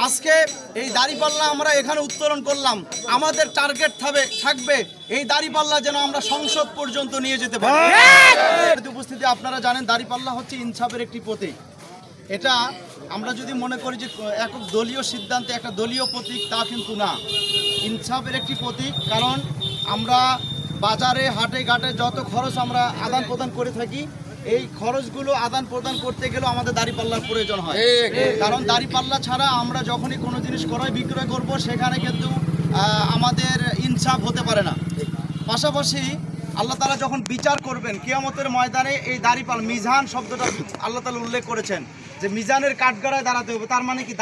আজকে এই দাঁড়িপাল্লা আমরা এখানে উত্তোলন করলাম, আমাদের টার্গেট থাকবে এই দাঁড়িপাল্লা যেন আমরা সংসদ পর্যন্ত নিয়ে যেতে পারি। উপস্থিতি আপনারা জানেন দাঁড়িপাল্লা হচ্ছে ইনসাফের একটি প্রতীক। এটা আমরা যদি মনে করি যে একক দলীয় সিদ্ধান্তে একটা দলীয় প্রতীক, তা কিন্তু না, ইনসাফের একটি প্রতীক। কারণ আমরা বাজারে হাটে ঘাটে যত খরচ আমরা আদান প্রদান করে থাকি, এই খরচগুলো আদান প্রদান করতে গেলেও আমাদের দাঁড়িপাল্লার প্রয়োজন হয়। কারণ দাঁড়িপাল্লা ছাড়া আমরা যখনই কোনো জিনিস ক্রয় বিক্রয় করব সেখানে কিন্তু আমাদের ইনসাফ হতে পারে না। পাশাপাশি আল্লাহ তাআলা যখন বিচার করবেন কিয়ামতের ময়দানে, এই দাঁড়িপাল্লা মিজান শব্দটা আল্লাহ তাআলা উল্লেখ করেছেন যে মিজানের কাঠগড়ায় দাঁড়াতে হবে। তার মানে কি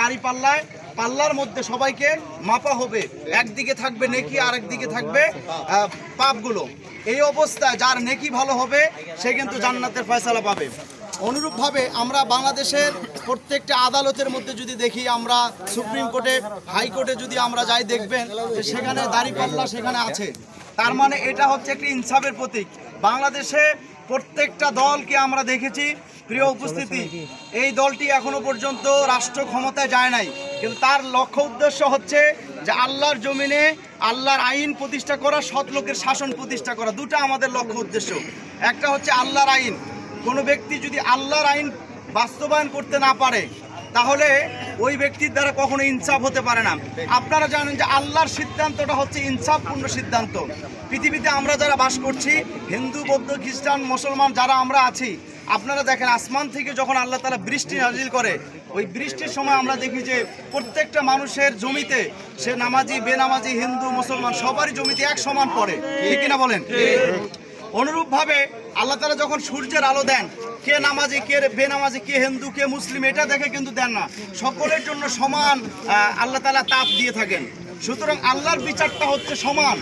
পাল্লার মধ্যে সবাইকে মাপা হবে, একদিকে থাকবে নেকি আর একদিকে থাকবে পাপগুলো। এই অবস্থায় যার নেকি ভালো হবে সে কিন্তু জান্নাতের ফয়সালা পাবে। অনুরূপভাবে আমরা বাংলাদেশের প্রত্যেকটা আদালতের মধ্যে যদি দেখি, আমরা সুপ্রিম কোর্টে হাইকোর্টে যদি আমরা যাই, দেখবেন যে সেখানে দাঁড়িপাল্লা সেখানে আছে। তার মানে এটা হচ্ছে একটি ইনসাফের প্রতীক। বাংলাদেশে প্রত্যেকটা দলকে আমরা দেখেছি, প্রিয় উপস্থিতি, এই দলটি এখনো পর্যন্ত রাষ্ট্র ক্ষমতায় যায় নাই, কিন্তু তার লক্ষ্য উদ্দেশ্য হচ্ছে যে আল্লাহর জমিনে আল্লাহর আইন প্রতিষ্ঠা করা, সৎ লোকের শাসন প্রতিষ্ঠা করা। দুটো আমাদের লক্ষ্য উদ্দেশ্য। একটা হচ্ছে আল্লাহর আইন। কোনো ব্যক্তি যদি আল্লাহর আইন বাস্তবায়ন করতে না পারে তাহলে ওই ব্যক্তির দ্বারা কখনো ইনসাফ হতে পারে না। আপনারা জানেন যে আল্লাহর সিদ্ধান্তটা হচ্ছে ইনসাফপূর্ণ সিদ্ধান্ত। পৃথিবীতে আমরা যারা বাস করছি, হিন্দু, বৌদ্ধ, খ্রিস্টান, মুসলমান যারা আমরা আছি, আপনারা দেখেন আসমান থেকে যখন আল্লাহ তাআলা বৃষ্টি নাজিল করে, ওই বৃষ্টির সময় আমরা দেখি যে প্রত্যেকটা মানুষের জমিতে, সে নামাজি বেনামাজি হিন্দু মুসলমান সবারই জমিতে এক সমান পড়ে, ঠিক কিনা বলেন? অনুরূপভাবে আল্লাহ তাআলা যখন সূর্যের আলো দেন, কে নামাজি কে বেনামাজি, কে হিন্দু কে মুসলিম এটা দেখে কিন্তু দেন না, সকলের জন্য সমান আল্লাহ তাআলা তাপ দিয়ে থাকেন। সুতরাং আল্লাহর বিচারটা হচ্ছে সমান,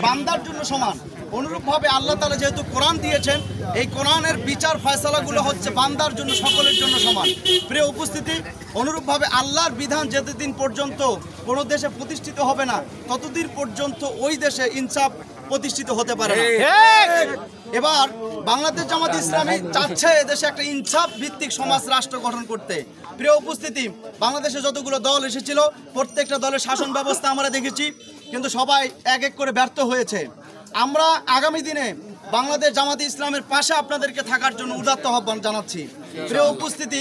বান্দার জন্য সমান। অনুরূপভাবে আল্লাহ তাআলা যেহেতু কোরআন দিয়েছেন, এই কোরআনের বিচার ফয়সালাগুলো হচ্ছে বান্দার জন্য সকলের জন্য সমান। প্রিয় উপস্থিতি, অনুরূপভাবে আল্লাহর বিধান যতদিন পর্যন্ত কোনো দেশে প্রতিষ্ঠিত হবে না, ততদিন পর্যন্ত ওই দেশে ইনসাফ প্রতিষ্ঠিত হতে পারে না। এবার বাংলাদেশ জামাত ইসলামী চাচ্ছে এদেশে একটা ইনসাফ ভিত্তিক সমাজ রাষ্ট্র গঠন করতে। প্রিয় উপস্থিতি, বাংলাদেশে যতগুলো দল এসেছিল প্রত্যেকটা দলের শাসন ব্যবস্থা আমরা দেখেছি, কিন্তু সবাই এক এক করে ব্যর্থ হয়েছে। আমরা আগামী দিনে বাংলাদেশ জামাত ইসলামের পাশে আপনাদেরকে থাকার জন্য উদাত্ত আহ্বান জানাচ্ছি। প্রিয় উপস্থিতি,